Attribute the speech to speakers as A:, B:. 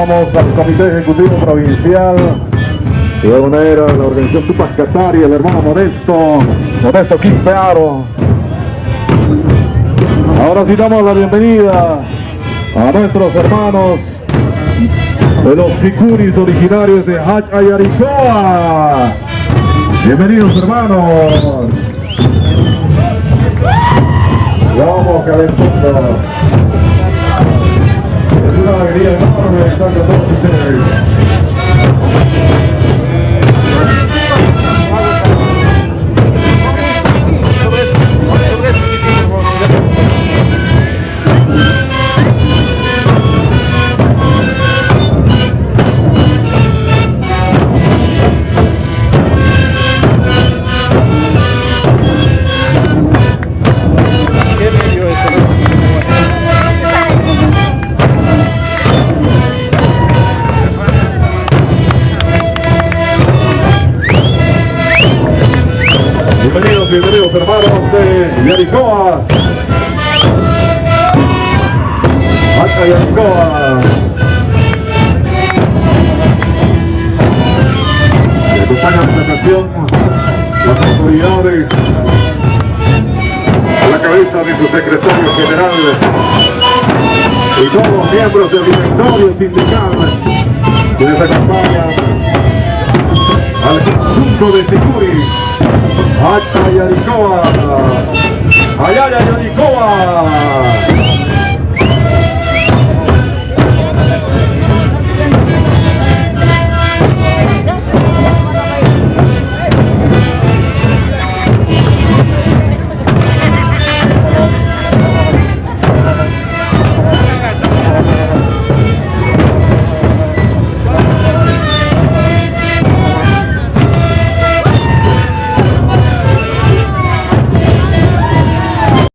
A: Saludamos al Comité Ejecutivo Provincial y de manera la organización Tupac Katari, el hermano Modesto Quispearo. Ahora sí damos la bienvenida a nuestros hermanos de los sicuris originarios de Hach Ayaricoa. Bienvenidos, hermanos. Vamos calentando. Es una alegría enorme estar con todos ustedes. Bienvenidos hermanos de Yaricoa. Hasta Yaricoa. Y acompañan esta ocasión las autoridades a la cabeza de su secretario general y todos los miembros del directorio sindical que les acompañan al conjunto de Sicuri. Hach Ayaricoa. Ayaricoa.